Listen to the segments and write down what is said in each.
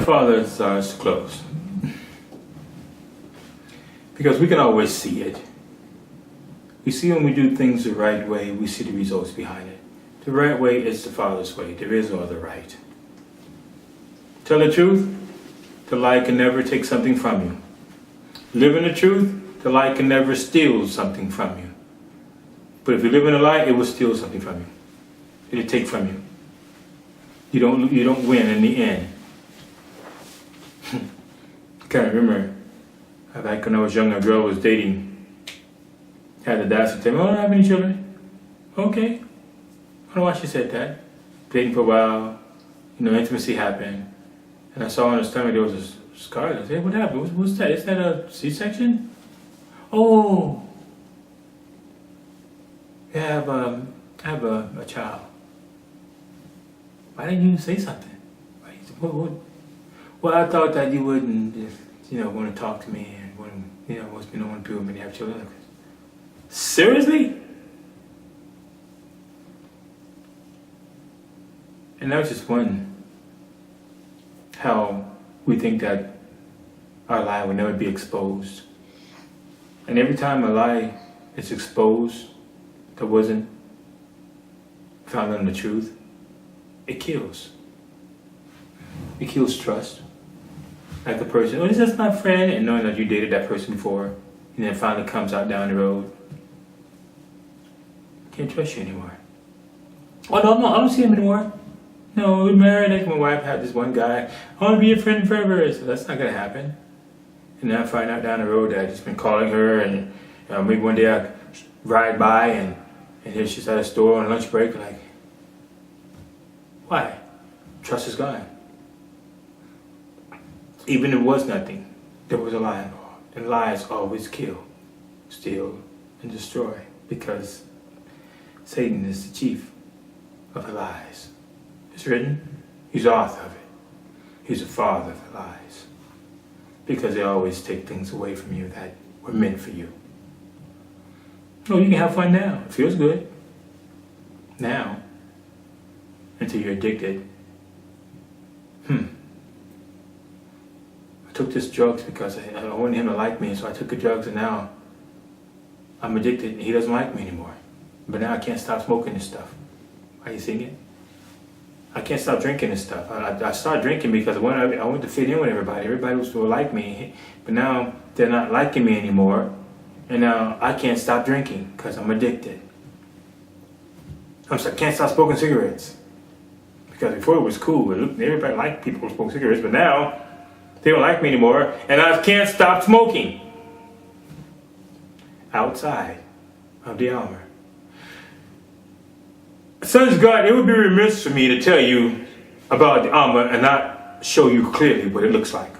My father desires to close. Because we can always see it. We see when we do things the right way, we see the results behind it. The right way is the Father's way. There is no other right. Tell the truth, the lie can never take something from you. Live in the truth, the lie can never steal something from you. But if you live in a lie, it will steal something from you. It'll take from you. You don't win in the end. I can't remember. Back when I was young, a girl was dating. Had the dad say, "Oh, I don't have any children." Okay. I don't know why she said that. Dating for a while, intimacy happened. And I saw on her stomach there was a scar. I said, "What happened? What's that? Is that a C-section?" "Oh, I have a child." "Why didn't you say something?" What? Well, I thought that you wouldn't, want to talk to me and wouldn't, most people don't want to be with me to have children. Seriously? And that was just one, how we think that our lie will never be exposed. And every time a lie is exposed that wasn't founded on the truth, it kills. It kills trust. Like the person, "Oh, this is my friend," and knowing that you dated that person before, and then it finally comes out down the road. Can't trust you anymore. "Oh no, I don't see him anymore. No, we're married. Like my wife had this one guy. I want to be your friend forever." So that's not gonna happen. And then I find out down the road that I've just been calling her, and maybe one day I ride by and here she's at a store on lunch break. Like, why? Trust is gone. Even if it was nothing, there was a lie involved. And lies always kill, steal, and destroy, because Satan is the chief of the lies. It's written, he's the author of it. He's the father of the lies. Because they always take things away from you that were meant for you. No, you can have fun now. It feels good. Now. Until you're addicted. I took this drugs because I wanted him to like me, so I took the drugs, and now I'm addicted and he doesn't like me anymore. But now I can't stop smoking this stuff. Are you seeing it? I can't stop drinking this stuff. I started drinking because I wanted to fit in with everybody. Everybody was to like me, but now they're not liking me anymore, and now I can't stop drinking because I'm addicted. I can't stop smoking cigarettes because before it was cool. Everybody liked people who smoke cigarettes, but now they don't like me anymore, and I can't stop smoking. Outside of the armor. Sons of God, it would be remiss for me to tell you about the armor and not show you clearly what it looks like.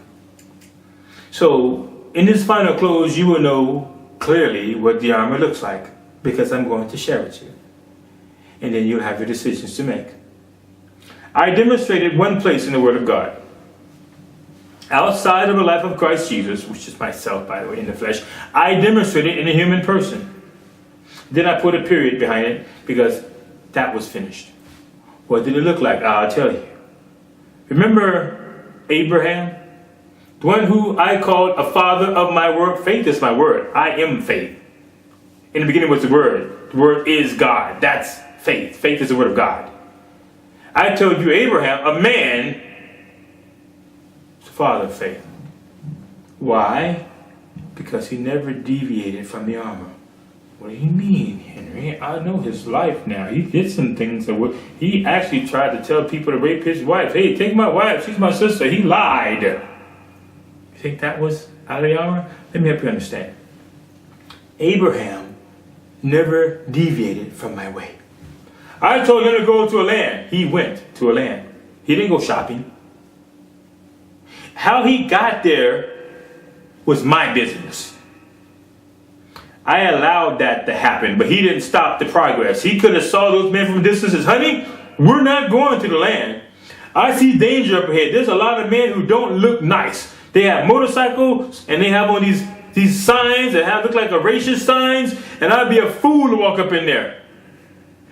So, in this final close, you will know clearly what the armor looks like, because I'm going to share with you. And then you'll have your decisions to make. I demonstrated one place in the Word of God. Outside of the life of Christ Jesus, which is myself, by the way, in the flesh, I demonstrated in a human person. Then I put a period behind it because that was finished. What did it look like? I'll tell you. Remember Abraham? The one who I called a father of my word. Faith is my word. I am faith. In the beginning was the Word. The Word is God. That's faith. Faith is the Word of God. I told you Abraham, a man, father of faith. Why? Because he never deviated from the armor. What do you mean, Henry? I know his life now. He did some things that he actually tried to tell people to rape his wife. "Hey, take my wife. She's my sister." He lied. You think that was out of the armor? Let me help you understand. Abraham never deviated from my way. I told him to go to a land. He went to a land. He didn't go shopping. How he got there was my business. I allowed that to happen, but he didn't stop the progress. He could have saw those men from a distance as, "Honey, we're not going to the land. I see danger up ahead. There's a lot of men who don't look nice. They have motorcycles and they have on these signs that look like a racist signs, and I'd be a fool to walk up in there.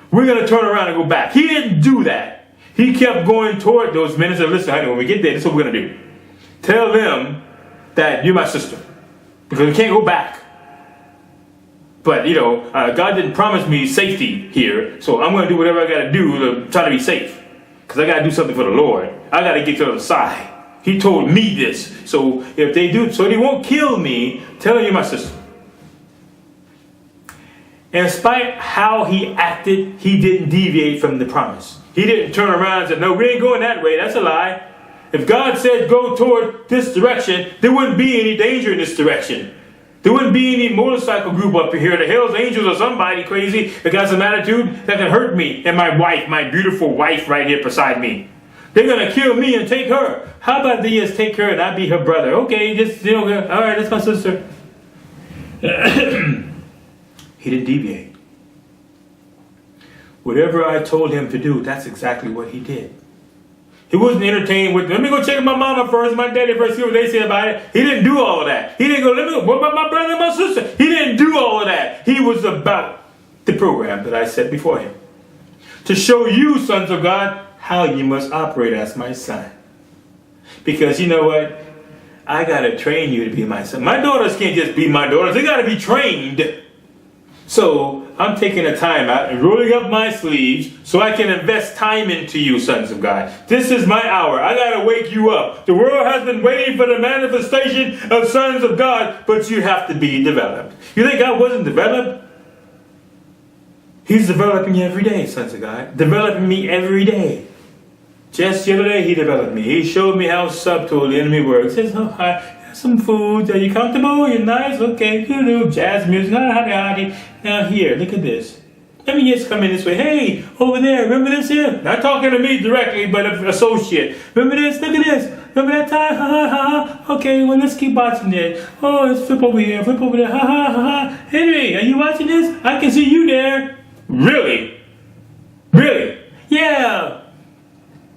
We're going to turn around and go back." He didn't do that. He kept going toward those men and said, listen, honey, when we get there, this is what we're going to do. Tell them that you're my sister. Because we can't go back. But, God didn't promise me safety here. So I'm going to do whatever I got to do to try to be safe. Because I got to do something for the Lord. I got to get to the other side. He told me this. So if they do, so they won't kill me, tell them you're my sister. And in spite how he acted, he didn't deviate from the promise. He didn't turn around and say, no, we ain't going that way. That's a lie. If God said go toward this direction, there wouldn't be any danger in this direction. There wouldn't be any motorcycle group up here. The Hells Angels or somebody crazy that got some attitude that can hurt me and my wife, my beautiful wife right here beside me. They're going to kill me and take her. How about they just take her and I be her brother? Okay, just, all right, that's my sister. He didn't deviate. Whatever I told him to do, that's exactly what he did. He wasn't entertained with, let me go check my mama first, my daddy first, see what they say about it. He didn't do all of that. He didn't go, let me go, what about my brother and my sister? He didn't do all of that. He was about the program that I set before him. To show you, sons of God, how you must operate as my son. Because you know what? I got to train you to be my son. My daughters can't just be my daughters. They got to be trained. So I'm taking a time out and rolling up my sleeves so I can invest time into you, sons of God. This is my hour. I got to wake you up. The world has been waiting for the manifestation of sons of God, but you have to be developed. You think God wasn't developed? He's developing you every day, sons of God. Developing me every day. Just the other day, he developed me. He showed me how subtle the enemy works. He says, oh, hi, some food. Are you comfortable? You're nice? Okay, good. Jazz music. Now here, look at this. Let me just come in this way. Hey, over there, remember this here? Not talking to me directly, but an associate. Remember this? Look at this. Remember that time? Ha, ha, ha, ha. Okay, well, let's keep watching it. Oh, let's flip over here, flip over there. Ha, ha, ha, ha. Henry, are you watching this? I can see you there. Really? Really? Yeah.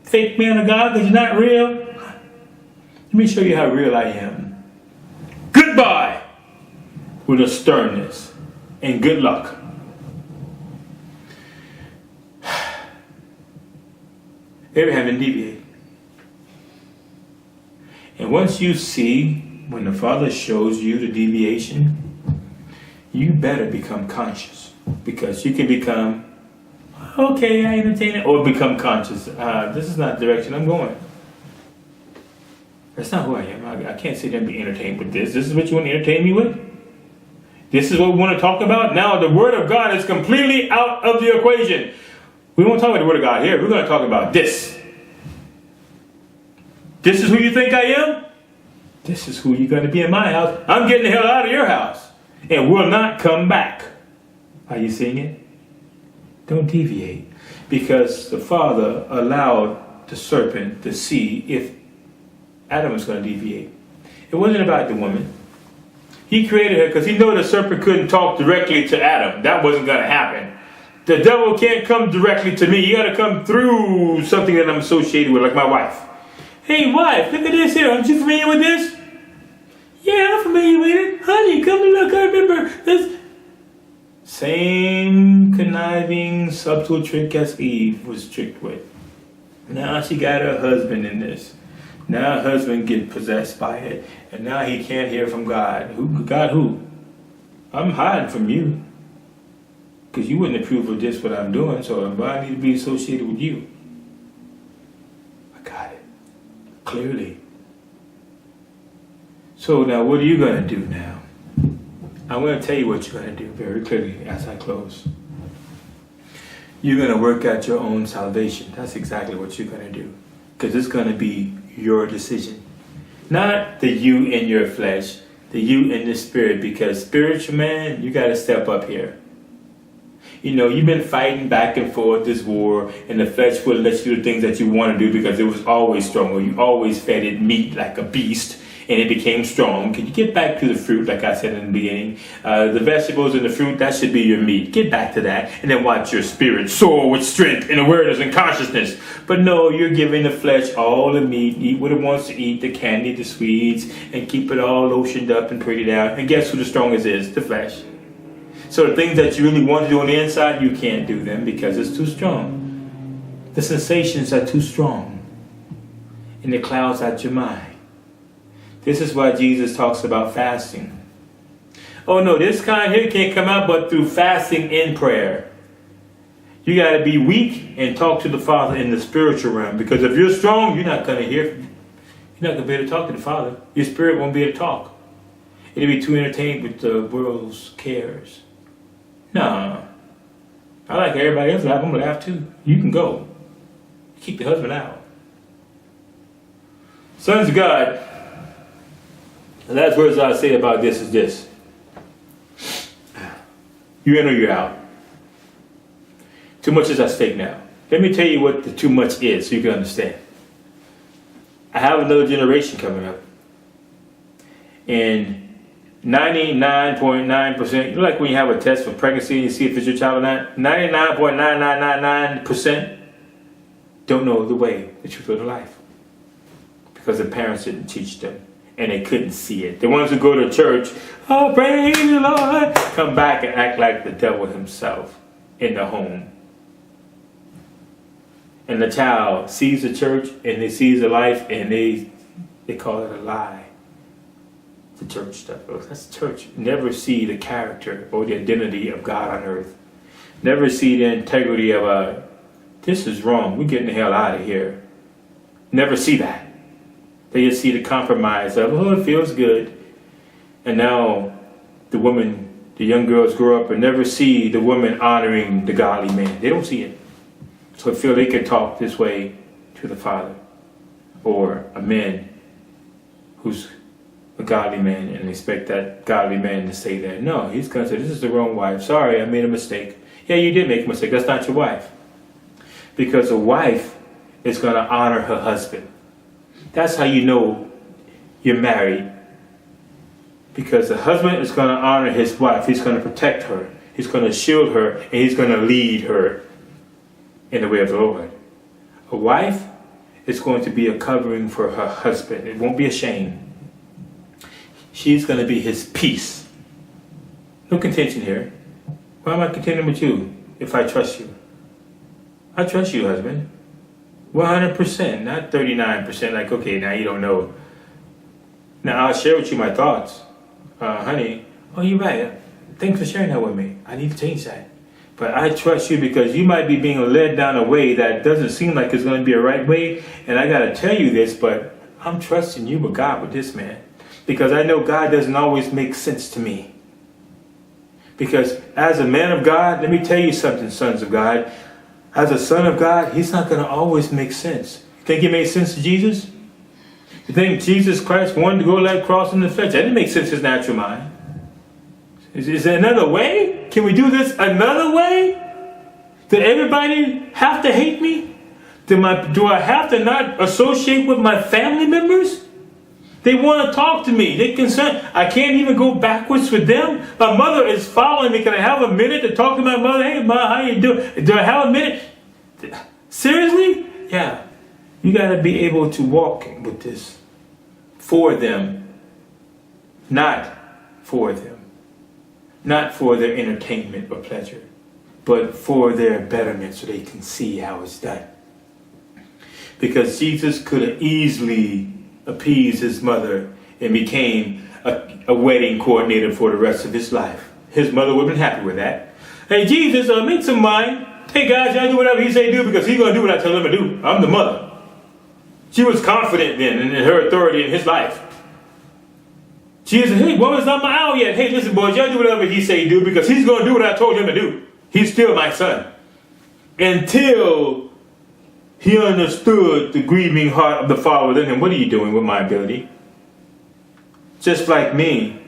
Fake man of God, because you're not real. Let me show you how real I am. Goodbye with a sternness and good luck. Abraham didn't deviate. And once you see when the Father shows you the deviation, you better become conscious, because you can become, okay, I entertain it, or become conscious. This is not the direction I'm going. That's not who I am. I can't sit there and be entertained with this. This is what you want to entertain me with? This is what we want to talk about? Now the Word of God is completely out of the equation. We won't talk about the Word of God here. We're going to talk about this. This is who you think I am? This is who you're going to be in my house. I'm getting the hell out of your house and will not come back. Are you seeing it? Don't deviate, because the Father allowed the serpent to see if Adam was going to deviate. It wasn't about the woman. He created her because he knew the serpent couldn't talk directly to Adam. That wasn't going to happen. The devil can't come directly to me. You got to come through something that I'm associated with, like my wife. Hey, wife, look at this here. Aren't you familiar with this? Yeah, I'm familiar with it. Honey, come and look. I remember this. Same conniving, subtle trick as Eve was tricked with. Now she got her husband in this. Now her husband get possessed by it. And now he can't hear from God. God who? I'm hiding from you. Because you wouldn't approve of this, what I'm doing. So I need to be associated with you. I got it. Clearly. So now what are you going to do now? I'm going to tell you what you're going to do very clearly as I close. You're going to work out your own salvation. That's exactly what you're going to do. Because it's going to be your decision. Not the you in your flesh, the you in the spirit. Because spiritual man, you got to step up here. You know, you've been fighting back and forth this war, and the flesh will let you do the things that you want to do because it was always stronger. You always fed it meat like a beast, and it became strong. Can you get back to the fruit, like I said in the beginning? The vegetables and the fruit, that should be your meat. Get back to that, and then watch your spirit soar with strength and awareness and consciousness. But no, you're giving the flesh all the meat, eat what it wants to eat, the candy, the sweets, and keep it all lotioned up and prettied out. And guess who the strongest is? The flesh. So the things that you really want to do on the inside, you can't do them because it's too strong. The sensations are too strong, and it clouds out your mind. This is why Jesus talks about fasting. Oh no, this kind here can't come out but through fasting and prayer. You got to be weak and talk to the Father in the spiritual realm. Because if you're strong, you're not going to hear. You're not going to be able to talk to the Father. Your spirit won't be able to talk. It'll be too entertained with the world's cares. No. I like everybody else laugh. I'm going to laugh too. You can go. Keep the husband out. Sons of God. The last words I'll say about this is this. You're in or you're out. Too much is at stake now. Let me tell you what the too much is so you can understand. I have another generation coming up. And 99.9%, you know, like when you have a test for pregnancy and you see if it's your child or not, 99.9999% don't know the way, the truth of the life. Because the parents didn't teach them. And they couldn't see it. The ones who go to church, oh, praise the Lord, come back and act like the devil himself in the home. And the child sees the church and they sees the life and they call it a lie. The church stuff. Oh, that's church. Never see the character or the identity of God on earth. Never see the integrity of this is wrong. We're getting the hell out of here. Never see that. They just see the compromise of, oh, it feels good. And now the young girls grow up and never see the woman honoring the godly man. They don't see it. So they feel they can talk this way to the Father. Or a man who's a godly man and expect that godly man to stay there. No, he's going to say, this is the wrong wife. Sorry, I made a mistake. Yeah, you did make a mistake. That's not your wife. Because a wife is going to honor her husband. That's how you know you're married. Because the husband is going to honor his wife. He's going to protect her. He's going to shield her. And he's going to lead her in the way of the Lord. A wife is going to be a covering for her husband. It won't be a shame. She's going to be his peace. No contention here. Why am I contending with you if I trust you? I trust you, husband. 100%, not 39%. Like, okay, now you don't know. Now, I'll share with you my thoughts. Honey, oh, you're right. Thanks for sharing that with me. I need to change that. But I trust you because you might be being led down a way that doesn't seem like it's going to be a right way. And I got to tell you this, but I'm trusting you with God with this, man. Because I know God doesn't always make sense to me. Because as a man of God, let me tell you something, sons of God. As a son of God, he's not going to always make sense. You think it made sense to Jesus? You think Jesus Christ wanted to go like cross in the flesh? That didn't make sense to his natural mind. Is there another way? Can we do this another way? Did everybody have to hate me? Do I have to not associate with my family members? They want to talk to me. They're concerned. I can't even go backwards with them. My mother is following me. Can I have a minute to talk to my mother? Hey, Ma, how you doing? Do I have a minute? Seriously? Yeah. You got to be able to walk with this for them, not for them. Not for their entertainment or pleasure, but for their betterment so they can see how it's done. Because Jesus could have easily appeased his mother and became a wedding coordinator for the rest of his life. His mother would have been happy with that. Hey, Jesus, make some money. Hey, guys, y'all do whatever he say do because he's going to do what I tell him to do. I'm the mother. She was confident then in her authority in his life. She said, hey, woman's not my hour yet. Hey, listen, boys, y'all do whatever he say do because he's going to do what I told him to do. He's still my son. Until he understood the grieving heart of the Father within him. What are you doing with my ability? Just like me.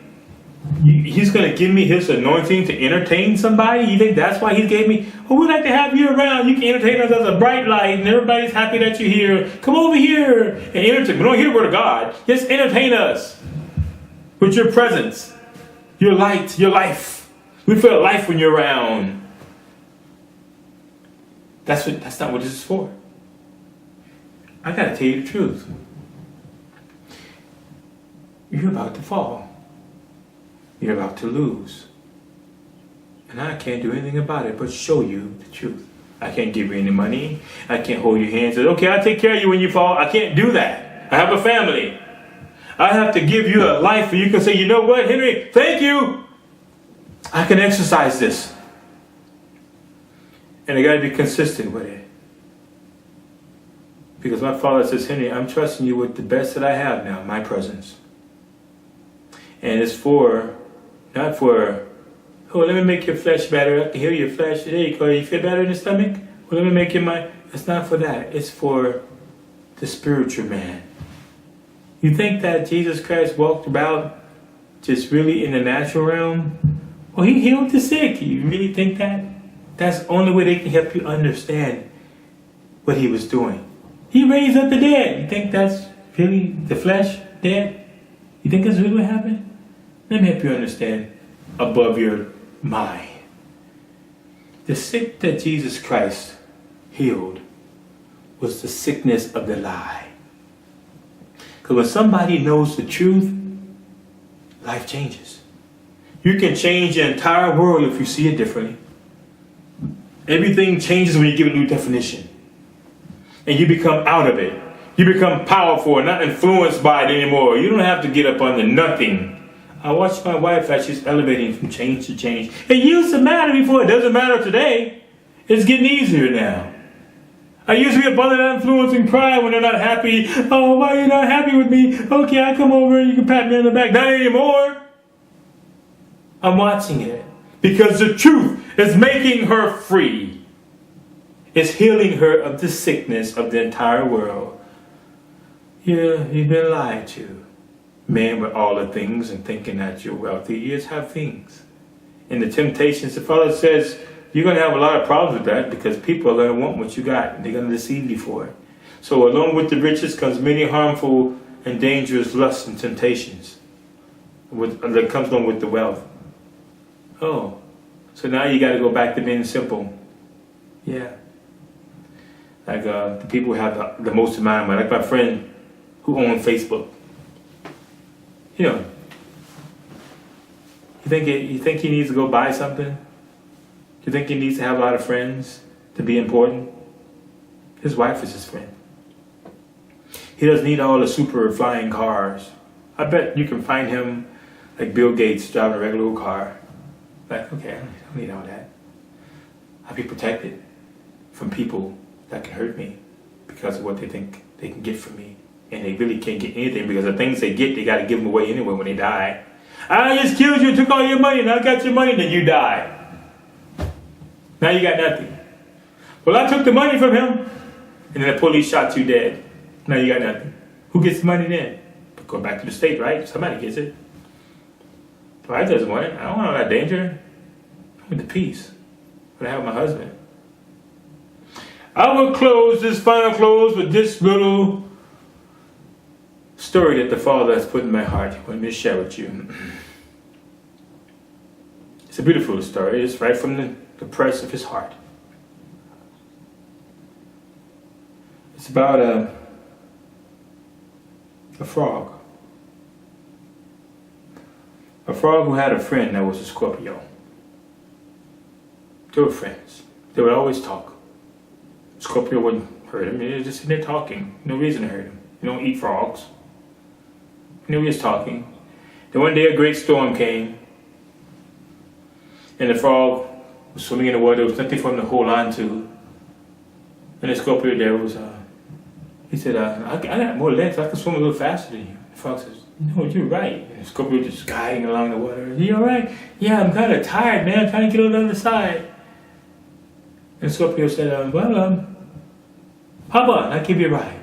He's going to give me his anointing to entertain somebody? You think that's why he gave me? Oh, we'd like to have you around. You can entertain us as a bright light and everybody's happy that you're here. Come over here and entertain. We don't hear the word of God. Just entertain us with your presence, your light, your life. We feel life when you're around. That's not what this is for. I got to tell you the truth. You're about to fall. You're about to lose. And I can't do anything about it but show you the truth. I can't give you any money. I can't hold your hand and say, okay, I'll take care of you when you fall. I can't do that. I have a family. I have to give you a life where you can say, you know what, Henry, thank you. I can exercise this. And I got to be consistent with it. Because my father says, Henry, I'm trusting you with the best that I have now, my presence. And it's not for, oh, let me make your flesh better. I can heal your flesh. There you go. You feel better in the stomach? Well, let me make your mind. It's not for that. It's for the spiritual man. You think that Jesus Christ walked about just really in the natural realm? Well, he healed the sick. You really think that? That's the only way they can help you understand what he was doing. He raised up the dead. You think that's really the flesh dead? You think that's really what happened? Let me help you understand above your mind. The sick that Jesus Christ healed was the sickness of the lie. Because when somebody knows the truth, life changes. You can change the entire world if you see it differently. Everything changes when you give a new definition. And you become out of it. You become powerful and not influenced by it anymore. You don't have to get up under nothing. I watched my wife as she's elevating from change to change. It used to matter before. It doesn't matter today. It's getting easier now. I used to be up under that influence and cry when they're not happy. Oh, why are you not happy with me? Okay, I'll come over and you can pat me on the back. Not anymore. I'm watching it. Because the truth is making her free. It's healing her of the sickness of the entire world. Yeah, you've been lied to. Man with all the things and thinking that you're wealthy. You just have things. And the temptations, the Father says, you're going to have a lot of problems with that because people are going to want what you got. And they're going to deceive you for it. So along with the riches comes many harmful and dangerous lusts and temptations. That comes along with the wealth. Oh, so now you got to go back to being simple. Yeah. Like the people who have the most in mind, like my friend who owns Facebook. You know, you think he needs to go buy something? You think he needs to have a lot of friends to be important? His wife is his friend. He doesn't need all the super flying cars. I bet you can find him like Bill Gates driving a regular old car. Like, okay, I don't need all that. I'll be protected from people that can hurt me because of what they think they can get from me. And they really can't get anything because the things they get, they got to give them away anyway when they die. I just killed you, took all your money, and I got your money, then you die. Now you got nothing. Well, I took the money from him, and then the police shot you dead. Now you got nothing. Who gets the money then? Go back to the state, right? Somebody gets it. Well, I doesn't want it. I don't want all that danger. I want the peace. But I have my husband. I will close this final close with this little story that the Father has put in my heart. I want me to share with you. It's a beautiful story. It's right from the press of his heart. It's about a frog. A frog who had a friend that was a Scorpio. They were friends. They would always talk. Scorpio wouldn't hurt him. He was just sitting there talking. No reason to hurt him. You don't eat frogs. He was talking. Then one day a great storm came. And the frog was swimming in the water. There was nothing for him to hold on to. And the Scorpio there was, he said, I got more legs. I can swim a little faster than you. The frog says, no, you're right. And the Scorpio just guiding along the water. You all right? Yeah, I'm kind of tired, man. I'm trying to get on the other side. And Scorpio said, hop on, I'll give you a ride.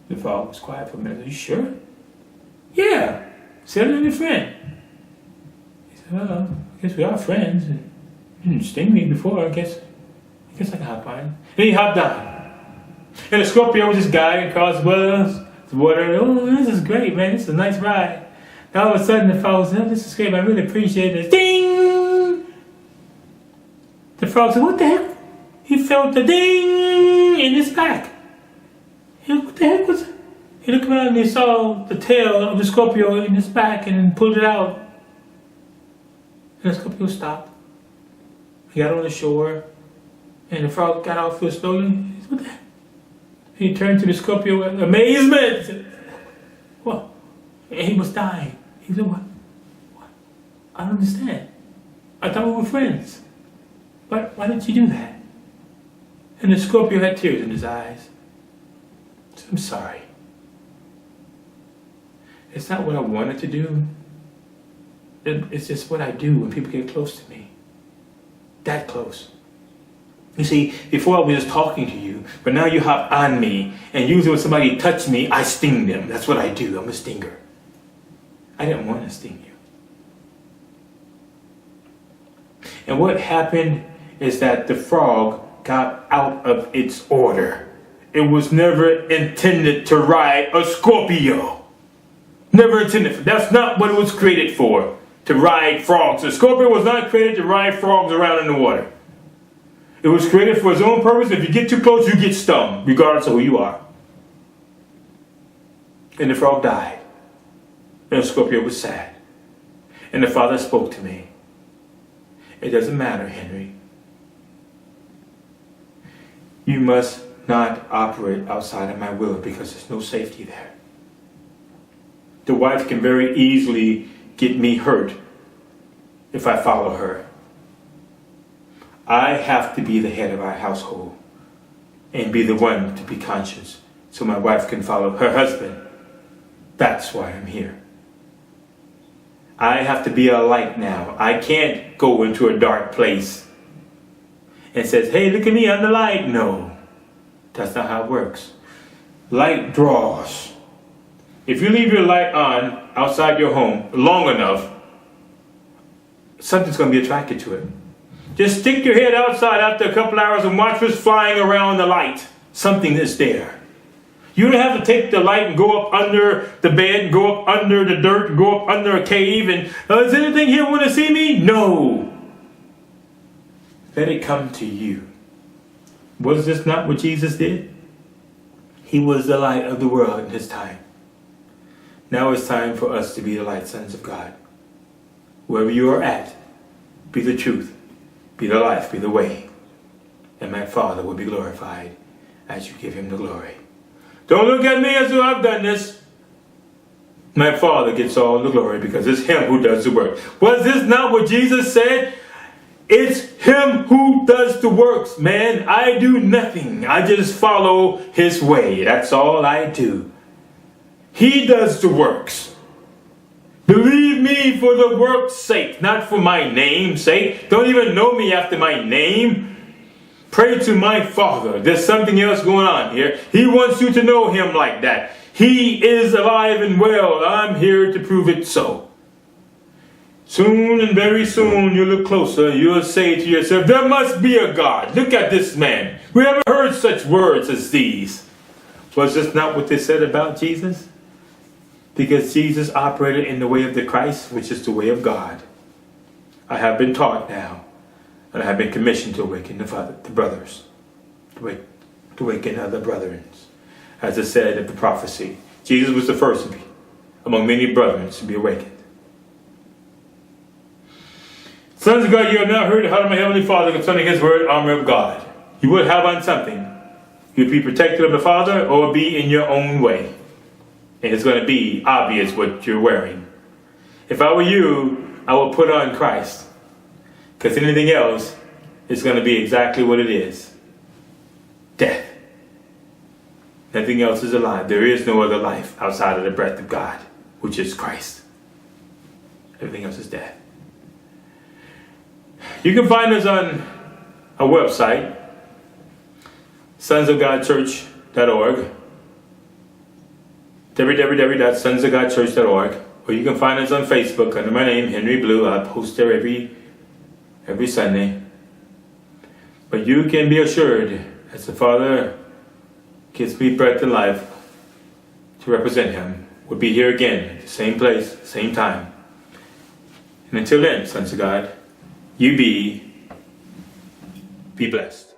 The frog was quiet for a minute. Are you sure? Yeah. Said it to your friend. He said, I guess we are friends. You didn't sting me before. I guess I can hop on. And he hopped on. And the Scorpio was just guiding across the water. Oh, this is great, man. This is a nice ride. Now all of a sudden the frog said, oh, this is great. I really appreciate this. Ding! The frog said, what the heck? He felt the ding in his back. What the heck was it? He looked around and he saw the tail of the Scorpio in his back and pulled it out. And the Scorpio stopped. He got on the shore And the frog got off real slowly. He said, what the heck? He turned to the Scorpio with amazement. What? And he was dying. He said, what? I don't understand. I thought we were friends. Why did you do that? And the Scorpio had tears in his eyes. He said, I'm sorry. It's not what I wanted to do. It's just what I do when people get close to me. That close. You see, before I was just talking to you, but now you hop on me, and usually when somebody touches me, I sting them. That's what I do. I'm a stinger. I didn't want to sting you. And what happened is that the frog got out of its order. It was never intended to ride a Scorpio. Never intended for. That's not what it was created for, to ride frogs. A Scorpio was not created to ride frogs around in the water. It was created for its own purpose. If you get too close, you get stung, regardless of who you are. And the frog died. And the Scorpio was sad. And the Father spoke to me. It doesn't matter, Henry. You must not operate outside of my will because there's no safety there. The wife can very easily get me hurt if I follow her. I have to be the head of our household and be the one to be conscious so my wife can follow her husband. That's why I'm here. I have to be a light now. I can't go into a dark place and says, hey, look at me, I'm the light. No, that's not how it works. Light draws. If you leave your light on outside your home long enough, something's going to be attracted to it. Just stick your head outside after a couple hours and watch what's flying around the light. Something is there. You don't have to take the light and go up under the bed, go up under the dirt, go up under a cave and, is anything here want to see me? No. Let it come to you. Was this not what Jesus did? He was the light of the world in his time. Now it's time for us to be the light sons of God. Wherever you are at, be the truth, be the life, be the way. And my Father will be glorified as you give him the glory. Don't look at me as though I've done this. My Father gets all the glory because it's him who does the work. Was this not what Jesus said? It's him who does the works, man. I do nothing. I just follow his way. That's all I do. He does the works. Believe me for the work's sake, not for my name's sake. Don't even know me after my name. Pray to my Father. There's something else going on here. He wants you to know him like that. He is alive and well. I'm here to prove it so. Soon and very soon you'll look closer. You'll say to yourself, there must be a God. Look at this man. We haven't heard such words as these. Was this not what they said about Jesus? Because Jesus operated in the way of the Christ, which is the way of God. I have been taught now, and I have been commissioned to awaken the brothers, to awaken other brethren. As it said in the prophecy, Jesus was the first among many brethren to be awakened. Sons of God, you have now heard the heart of my heavenly Father concerning his word, armor of God. You would have on something. You'd be protected of the Father or be in your own way. And it's going to be obvious what you're wearing. If I were you, I would put on Christ. Because anything else is going to be exactly what it is. Death. Nothing else is alive. There is no other life outside of the breath of God, which is Christ. Everything else is death. You can find us on our website, sonsofgodchurch.org. www.sonsofgodchurch.org, or you can find us on Facebook under my name, Henry Blue. I post there every Sunday. But you can be assured, as the Father gives me breath and life to represent him, we'll be here again, at the same place, same time. And until then, sons of God, you be blessed.